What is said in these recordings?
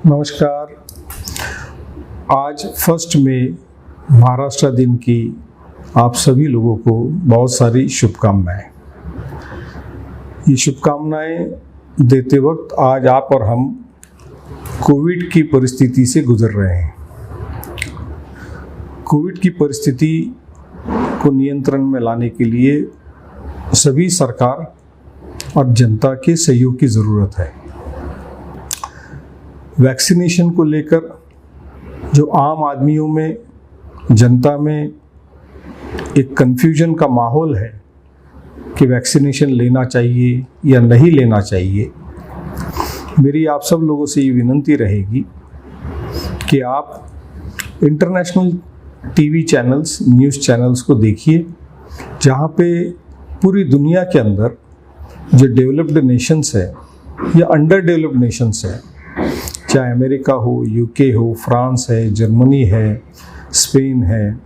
नमस्कार। आज 1 मई महाराष्ट्र दिन की आप सभी लोगों को बहुत सारी शुभकामनाएं। ये शुभकामनाएं देते वक्त आज आप और हम कोविड की परिस्थिति से गुजर रहे हैं। कोविड की परिस्थिति को नियंत्रण में लाने के लिए सभी सरकार और जनता के सहयोग की ज़रूरत है। वैक्सीनेशन को लेकर जो आम आदमियों में, जनता में एक कन्फ्यूजन का माहौल है कि वैक्सीनेशन लेना चाहिए या नहीं लेना चाहिए, मेरी आप सब लोगों से ये विनती रहेगी कि आप international TV channels, news channels को देखिए, जहाँ पे पूरी दुनिया के अंदर जो डेवलप्ड नेशंस है या अंडर डेवलप्ड नेशंस है, चाहे अमेरिका हो, यूके हो, फ्रांस है, जर्मनी है, स्पेन है,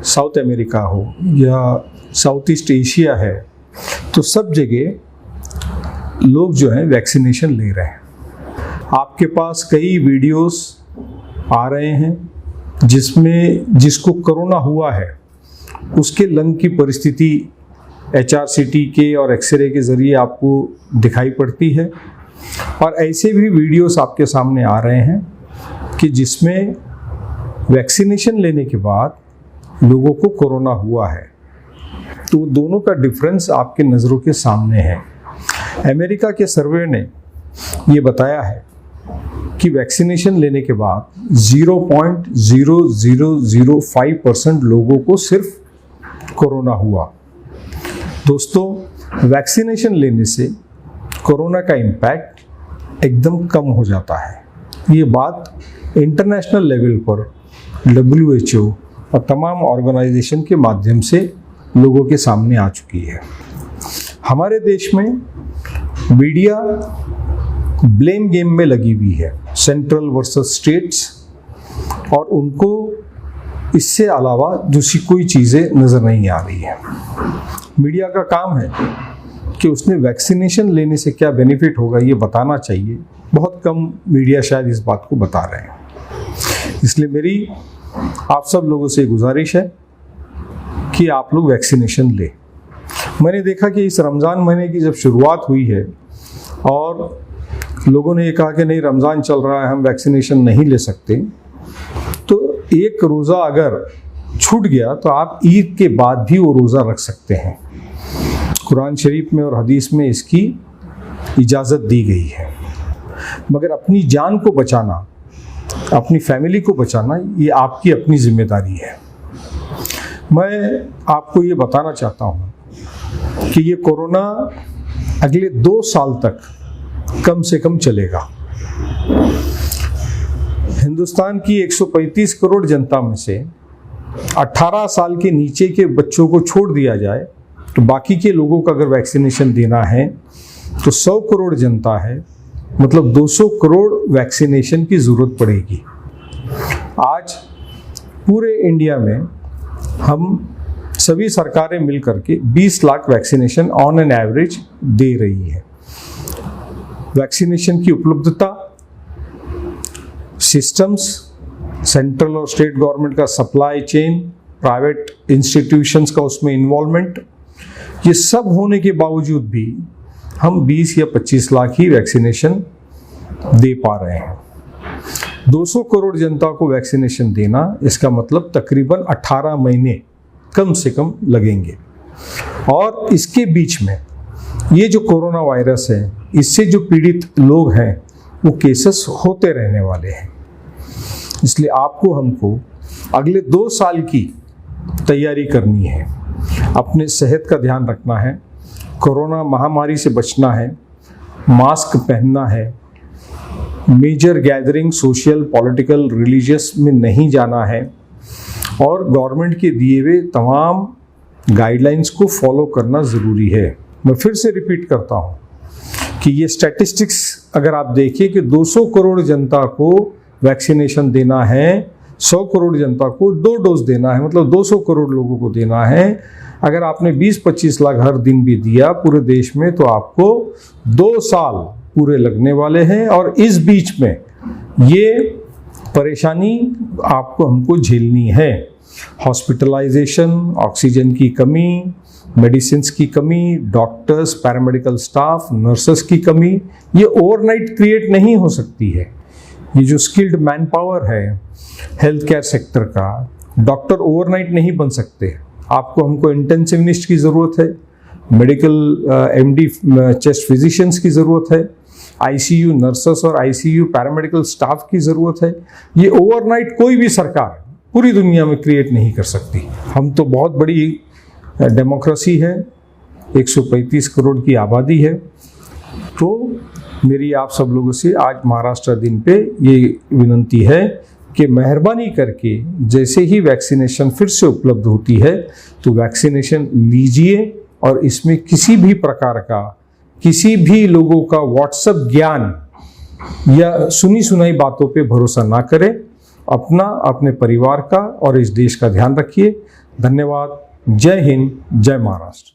साउथ अमेरिका हो या साउथ ईस्ट एशिया है, तो सब जगह लोग जो हैं वैक्सीनेशन ले रहे हैं। आपके पास कई वीडियोस आ रहे हैं जिसको कोरोना हुआ है उसके लंग की परिस्थिति HRCT के और एक्सरे के ज़रिए आपको दिखाई पड़ती है, और ऐसे भी वीडियोस आपके सामने आ रहे हैं कि जिसमें वैक्सीनेशन लेने के बाद लोगों को कोरोना हुआ है। तो दोनों का डिफरेंस आपके नज़रों के सामने है। अमेरिका के सर्वे ने ये बताया है कि वैक्सीनेशन लेने के बाद 0.0005% लोगों को सिर्फ कोरोना हुआ। दोस्तों, वैक्सीनेशन लेने से कोरोना का इम्पैक्ट एकदम कम हो जाता है। ये बात इंटरनेशनल लेवल पर WHO और तमाम ऑर्गेनाइजेशन के माध्यम से लोगों के सामने आ चुकी है। हमारे देश में मीडिया ब्लेम गेम में लगी हुई है, सेंट्रल वर्सेस स्टेट्स, और उनको इससे अलावा दूसरी कोई चीज़ें नज़र नहीं आ रही है। मीडिया का काम है कि उसने वैक्सीनेशन लेने से क्या बेनिफिट होगा ये बताना चाहिए। बहुत कम मीडिया शायद इस बात को बता रहे हैं। इसलिए मेरी आप सब लोगों से गुजारिश है कि आप लोग वैक्सीनेशन लें। मैंने देखा कि इस रमज़ान महीने की जब शुरुआत हुई है और लोगों ने ये कहा कि नहीं, रमज़ान चल रहा है, हम वैक्सीनेशन नहीं ले सकते, तो एक रोज़ा अगर छूट गया तो आप ईद के बाद भी वो रोज़ा रख सकते हैं। कुरान शरीफ में और हदीस में इसकी इजाज़त दी गई है। मगर अपनी जान को बचाना, अपनी फैमिली को बचाना, ये आपकी अपनी जिम्मेदारी है। मैं आपको ये बताना चाहता हूँ कि ये कोरोना अगले 2 साल तक कम से कम चलेगा। हिंदुस्तान की 135 करोड़ जनता में से 18 साल के नीचे के बच्चों को छोड़ दिया जाए तो बाकी के लोगों को अगर वैक्सीनेशन देना है तो 100 करोड़ जनता है, मतलब 200 करोड़ वैक्सीनेशन की ज़रूरत पड़ेगी। आज पूरे इंडिया में हम सभी सरकारें मिलकर के 20 lakh vaccination on an average दे रही है। वैक्सीनेशन की उपलब्धता, सिस्टम्स, सेंट्रल और स्टेट गवर्नमेंट का सप्लाई चेन, प्राइवेट इंस्टीट्यूशंस का उसमें इन्वॉल्वमेंट, ये सब होने के बावजूद भी हम 20 या 25 लाख ही वैक्सीनेशन दे पा रहे हैं। 200 करोड़ जनता को वैक्सीनेशन देना, इसका मतलब तकरीबन 18 महीने कम से कम लगेंगे। और इसके बीच में ये जो कोरोना वायरस है, इससे जो पीड़ित लोग हैं वो केसेस होते रहने वाले हैं। इसलिए आपको, हमको अगले 2 साल की तैयारी करनी है। अपने सेहत का ध्यान रखना है, कोरोना महामारी से बचना है, मास्क पहनना है, major gathering social, political, religious में नहीं जाना है, और गवर्नमेंट के दिए हुए तमाम गाइडलाइंस को फॉलो करना ज़रूरी है। मैं फिर से रिपीट करता हूँ कि ये स्टैटिस्टिक्स अगर आप देखिए कि 200 करोड़ जनता को वैक्सीनेशन देना है, 100 करोड़ जनता को 2 डोज देना है, मतलब 200 करोड़ लोगों को देना है। अगर आपने 20-25 लाख हर दिन भी दिया पूरे देश में, तो आपको 2 साल पूरे लगने वाले हैं। और इस बीच में ये परेशानी आपको हमको झेलनी है। हॉस्पिटलाइजेशन, ऑक्सीजन की कमी, मेडिसिन्स की कमी, डॉक्टर्स, पैरामेडिकल स्टाफ, नर्सेस की कमी, ये ओवरनाइट क्रिएट नहीं हो सकती है। ये जो स्किल्ड मैन पावर है हेल्थ केयर सेक्टर का, डॉक्टर ओवरनाइट नहीं बन सकते। आपको हमको इंटेंसिवनिस्ट की ज़रूरत है, मेडिकल एमडी चेस्ट फिजिशियंस की ज़रूरत है, आईसीयू नर्सेस और आईसीयू पैरामेडिकल स्टाफ की ज़रूरत है। ये ओवरनाइट कोई भी सरकार पूरी दुनिया में क्रिएट नहीं कर सकती। हम तो बहुत बड़ी डेमोक्रेसी है, 135 करोड़ की आबादी है। तो मेरी आप सब लोगों से आज महाराष्ट्र दिन पे ये विनंती है कि मेहरबानी करके जैसे ही वैक्सीनेशन फिर से उपलब्ध होती है तो वैक्सीनेशन लीजिए, और इसमें किसी भी प्रकार का, किसी भी लोगों का व्हाट्सएप ज्ञान या सुनी सुनाई बातों पे भरोसा ना करें। अपना, अपने परिवार का और इस देश का ध्यान रखिए। धन्यवाद। जय हिंद, जय महाराष्ट्र।